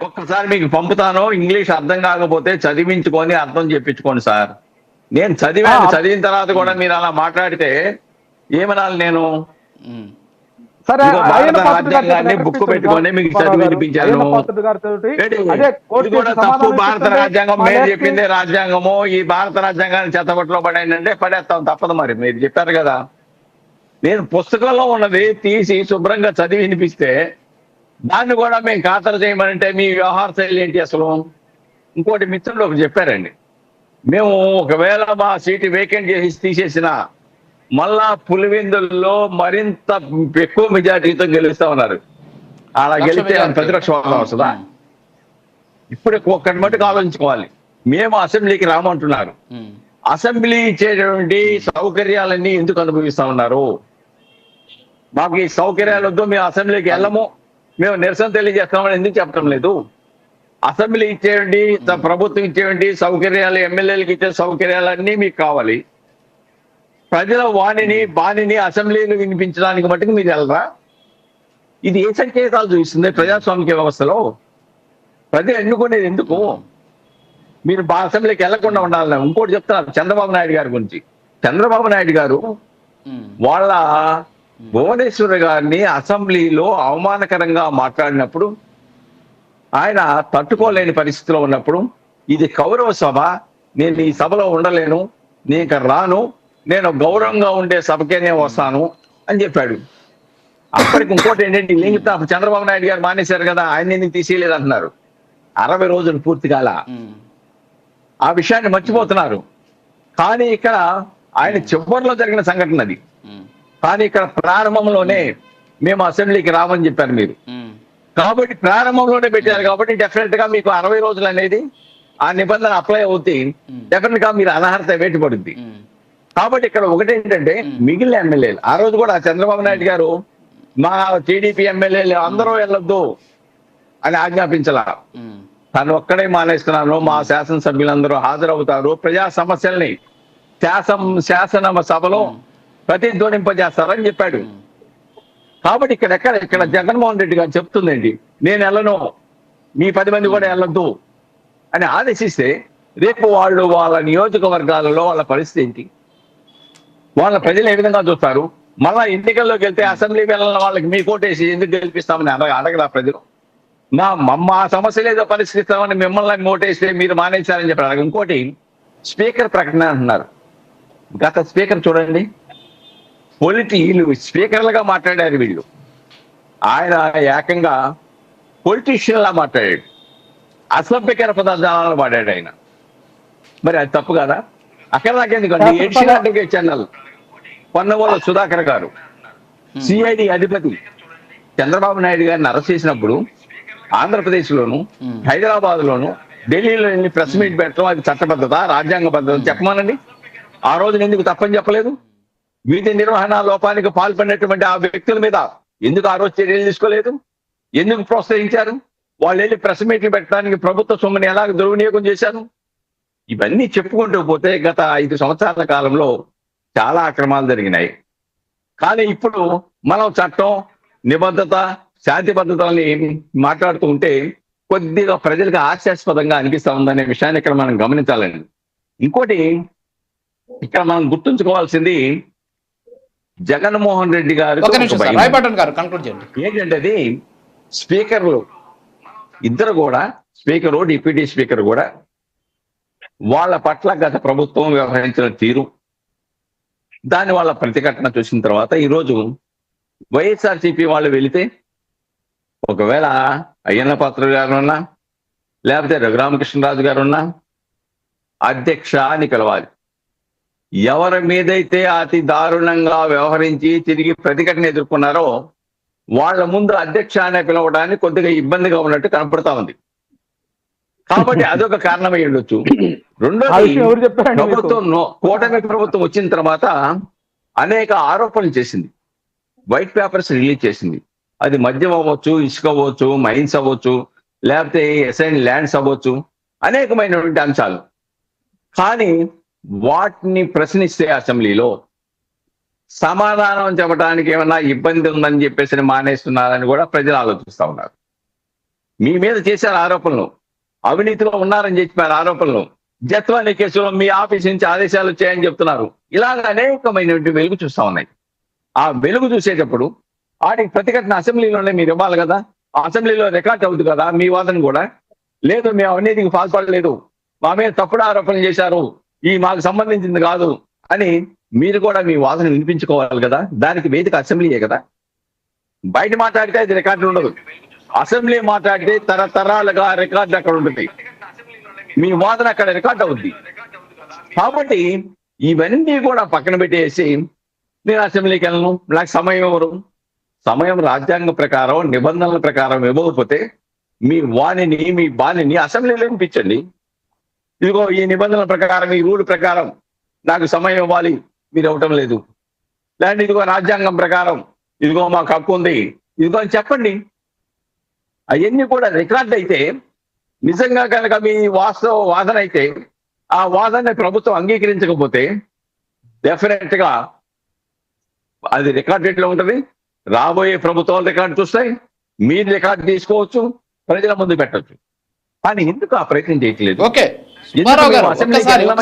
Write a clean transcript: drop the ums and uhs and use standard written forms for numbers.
ఒక్కసారి మీకు పంపుతాను, ఇంగ్లీష్ అర్థం కాకపోతే చదివించుకొని అర్థం చెప్పించుకోండి సార్. నేను చదివాను, చదివిన తర్వాత కూడా మీరు అలా మాట్లాడితే ఏమనాలి నేను? సరే, భారత రాజ్యాంగాన్ని బుక్ పెట్టుకొని మీకు చదివి వినిపించాను. ఇది కూడా తప్పు. భారత రాజ్యాంగం మేము చెప్పిందే రాజ్యాంగము. ఈ భారత రాజ్యాంగాన్ని చెత్తబట్టులో పడేయండి, పడేస్తాం, తప్పదు. మరి మీరు చెప్పారు కదా, నేను పుస్తకంలో ఉన్నది తీసి శుభ్రంగా చదివి వినిపిస్తే దాన్ని కూడా మేము ఖాతరు చేయమనంటే మీ వ్యవహార శైలి ఏంటి అసలు? ఇంకోటి మిత్రులు ఒకటి చెప్పారండి, మేము ఒకవేళ మా సీటు వేకెంట్ చేసి తీసేసిన మళ్ళా పులివెందుల్లో మరింత ఎక్కువ మెజార్టీతో గెలుస్తా ఉన్నారు. అలా గెలిస్తే ప్రతిపక్ష హోదా వస్తుందా? ఇప్పుడు ఒక్కటి మట్టుకు ఆలోచించుకోవాలి. మేము అసెంబ్లీకి రామంటున్నారు, అసెంబ్లీ ఇచ్చేటువంటి సౌకర్యాలన్నీ ఎందుకు అనుభవిస్తా ఉన్నారు? మాకు ఈ సౌకర్యాలు వద్దు, మేము అసెంబ్లీకి వెళ్ళము, మేము నిరసన తెలియజేస్తామని ఎందుకు చెప్పడం లేదు? అసెంబ్లీ ఇచ్చేయండి, ప్రభుత్వం ఇచ్చేయండి సౌకర్యాలు, ఎమ్మెల్యేలకు ఇచ్చే సౌకర్యాలన్నీ మీకు కావాలి. ప్రజల వాణిని బాణిని అసెంబ్లీలు వినిపించడానికి మటుకు మీరు వెళ్ళరా? ఇది ఏ సంకేతాలు చూపిస్తుంది ప్రజాస్వామిక వ్యవస్థలో? ప్రజలు ఎన్నుకునేది ఎందుకు? మీరు అసెంబ్లీకి వెళ్లకుండా ఉండాలని. ఇంకోటి చెప్తున్నారు చంద్రబాబు నాయుడు గారి గురించి. చంద్రబాబు నాయుడు గారు వాళ్ళ భువనేశ్వర్ గారిని అసెంబ్లీలో అవమానకరంగా మాట్లాడినప్పుడు, ఆయన తట్టుకోలేని పరిస్థితిలో ఉన్నప్పుడు, ఇది కౌరవ సభ, నేను ఈ సభలో ఉండలేను, నేను ఇక్కడ రాను, నేను గౌరవంగా ఉండే సభకే నేను వస్తాను అని చెప్పాడు. అప్పటికి ఇంకోటి ఏంటంటే మిగతా చంద్రబాబు నాయుడు గారు మానేశారు కదా, ఆయన ఎందుకు తీసేయలేదు అంటున్నారు. 60 రోజులు పూర్తి కాల, ఆ విషయాన్ని మర్చిపోతున్నారు. కానీ ఇక్కడ ఆయన చివరిలో జరిగిన సంఘటన అది. కానీ ఇక్కడ ప్రారంభంలోనే మేము అసెంబ్లీకి రామని చెప్పారు మీరు. కాబట్టి ప్రారంభంలోనే పెట్టారు కాబట్టి డెఫినెట్ గా మీకు 60 రోజులు అనేది ఆ నిబంధన అప్లై అవుతుంది. డెఫినెట్ గా మీరు అనర్హత వేటుపడుద్ది. కాబట్టి ఇక్కడ ఒకటేంటంటే మిగిలిన ఎమ్మెల్యేలు ఆ రోజు కూడా చంద్రబాబు నాయుడు గారు మా టీడీపీ ఎమ్మెల్యేలు అందరూ వెళ్ళొద్దు అని ఆజ్ఞాపించాల. తను ఒక్కడే మానేస్తున్నాను, మా శాసనసభ్యులందరూ హాజరవుతారు, ప్రజా సమస్యల్ని శాసన సభలో ప్రతిధ్వనింపజేస్తారని చెప్పాడు. కాబట్టి ఇక్కడ జగన్మోహన్ రెడ్డి గారు చెప్తుందండి, నేను వెళ్ళను, మీ 10 మంది కూడా వెళ్ళొద్దు అని ఆదేశిస్తే రేపు వాళ్ళు వాళ్ళ నియోజకవర్గాలలో వాళ్ళ పరిస్థితి ఏంటి? వాళ్ళ ప్రజలు ఏ విధంగా చూస్తారు? మళ్ళా ఎన్నికల్లోకి వెళ్తే అసెంబ్లీ వెళ్ళిన వాళ్ళకి మీ కోటేసి ఎందుకు గెలిపిస్తామని అడగరా ప్రజలు? మా సమస్యలు ఏదో పరిష్కరిస్తామని మిమ్మల్ని ఓటేస్తే మీరు మానేశారని చెప్పారు. ఇంకోటి స్పీకర్ ప్రకటన అంటున్నారు. గత స్పీకర్ చూడండి, వీళ్ళు స్పీకర్లుగా మాట్లాడారు వీళ్ళు. ఆయన ఏకంగా పొలిటీషియన్ లా మాట్లాడాడు, అసభ్యకర పదార్థాలను వాడాడు ఆయన. మరి అది తప్పు కదా? అక్కడ నాకెందుకండి additional advocate general Ponnavolu Sudhakar గారు, సిఐడి అధిపతి చంద్రబాబు నాయుడు గారిని అరెస్ట్ చేసినప్పుడు ఆంధ్రప్రదేశ్ లోను, హైదరాబాద్ లోను, ఢిల్లీలో వెళ్ళి ప్రెస్ మీట్ పెట్టడం అది చట్టబద్ధత, రాజ్యాంగ పద్ధతి చెప్పమానండి. ఆ రోజున ఎందుకు తప్పని చెప్పలేదు? వీధి నిర్వహణ లోపానికి పాల్పడినటువంటి ఆ వ్యక్తుల మీద ఎందుకు ఆ రోజు చర్యలు తీసుకోలేదు? ఎందుకు ప్రోత్సహించారు? వాళ్ళు వెళ్ళి ప్రెస్ మీట్లు పెట్టడానికి ప్రభుత్వ సొమ్ముని ఎలా దుర్వినియోగం చేశారు? ఇవన్నీ చెప్పుకుంటూ పోతే గత 5 సంవత్సరాల కాలంలో చాలా అక్రమాలు జరిగినాయి. కానీ ఇప్పుడు మనం చట్టం, నిబద్ధత, శాంతి భద్రతల్ని మాట్లాడుతూ ఉంటే కొద్దిగా ప్రజలకు హాస్యాస్పదంగా అనిపిస్తా ఉందనే విషయాన్ని ఇక్కడ మనం గమనించాలండి. ఇంకోటి ఇక్కడ మనం గుర్తుంచుకోవాల్సింది, జగన్మోహన్ రెడ్డి గారు ఏంటంటే అది స్పీకర్లు ఇద్దరు కూడా, స్పీకరు డిప్యూటీ స్పీకర్ కూడా వాళ్ళ పట్ల గత ప్రభుత్వం వ్యవహరించిన తీరు, దాని వాళ్ళ ప్రతిఘటన చూసిన తర్వాత ఈరోజు వైఎస్ఆర్సీపీ వాళ్ళు వెళితే ఒకవేళ అయ్యన్న పాత్ర గారు ఉన్నా లేకపోతే రఘురామకృష్ణరాజు గారు ఉన్నా అధ్యక్ష అని పిలవాలి. ఎవరి మీదైతే అతి దారుణంగా వ్యవహరించి తిరిగి ప్రతిఘటన ఎదుర్కొన్నారో వాళ్ళ ముందు అధ్యక్ష అనే పిలవడానికి కొద్దిగా ఇబ్బందిగా ఉన్నట్టు కనపడతా ఉంది. కాబట్టి అదొక కారణమై ఉండొచ్చు. రెండోది, ప్రభుత్వం కూటమి ప్రభుత్వం వచ్చిన తర్వాత అనేక ఆరోపణలు చేసింది, వైట్ పేపర్స్ రిలీజ్ చేసింది. అది మద్యం అవ్వచ్చు, ఇసుక అవ్వచ్చు, మైన్స్ అవ్వచ్చు, లేకపోతే అసైన్ ల్యాండ్స్ అవ్వచ్చు, అనేకమైనటువంటి అంశాలు. కానీ వాటిని ప్రశ్నిస్తే అసెంబ్లీలో సమాధానం చెప్పడానికి ఏమన్నా ఇబ్బంది ఉందని చెప్పేసి మానేస్తున్నారని కూడా ప్రజలు ఆలోచిస్తా ఉన్నారు. మీ మీద చేశారు ఆరోపణలు, అవినీతిలో ఉన్నారని చెప్పారు ఆరోపణలు, జత్వానీ కేసులో మీ ఆఫీస్ నుంచి ఆదేశాలు వచ్చాయని చెప్తున్నారు. ఇలాగ అనేకమైనటువంటి వెలుగు చూస్తా ఉన్నాయి. ఆ వెలుగు చూసేటప్పుడు వాటికి ప్రతిఘటన అసెంబ్లీలోనే మీరు ఇవ్వాలి కదా. ఆ అసెంబ్లీలో రికార్డ్ అవుతుంది కదా మీ వాదన కూడా. లేదు, మేము అవినీతికి పాల్పడలేదు, మా మీద తప్పుడు ఆరోపణలు చేశారు, ఈ మాకు సంబంధించింది కాదు అని మీరు కూడా మీ వాదన వినిపించుకోవాలి కదా. దానికి వేదిక అసెంబ్లీయే కదా. బయట మాట్లాడితే అది రికార్డు ఉండదు, అసెంబ్లీ మాట్లాడితే తరతరాలుగా రికార్డు అక్కడ ఉంటుంది, మీ వాదన అక్కడ రికార్డ్ అవుద్ది. కాబట్టి ఇవన్నీ కూడా పక్కన పెట్టేసి నేను అసెంబ్లీకి వెళ్ళను, నాకు సమయం ఇవ్వరు. సమయం రాజ్యాంగ ప్రకారం నిబంధనల ప్రకారం ఇవ్వకపోతే మీ వాణిని మీ బాణిని అసెంబ్లీలో వినిపించండి. ఇదిగో ఈ నిబంధనల ప్రకారం ఈ రూల్ ప్రకారం నాకు సమయం ఇవ్వాలి, మీరు ఇవ్వటం లేదు. లేదంటే ఇదిగో రాజ్యాంగం ప్రకారం ఇదిగో మాకు హక్కు ఉంది, ఇదిగో అని చెప్పండి. అవన్నీ కూడా రికార్డ్ అయితే నిజంగా కనుక మీ వాస్తవ వాదన అయితే ఆ వాదనని ప్రభుత్వం అంగీకరించకపోతే డెఫినెట్ గా అది రికార్డెడ్ లో ఉంటది. రాబోయే ప్రభుత్వాలు రికార్డు చూస్తాయి, మీరు రికార్డు తీసుకోవచ్చు, ప్రజల ముందు పెట్టచ్చు. కానీ ఎందుకు ఆ ప్రయత్నం చేయట్లేదు? ఓకే ఎందుకు మేము అసెంబ్లీకి వెళ్ళమని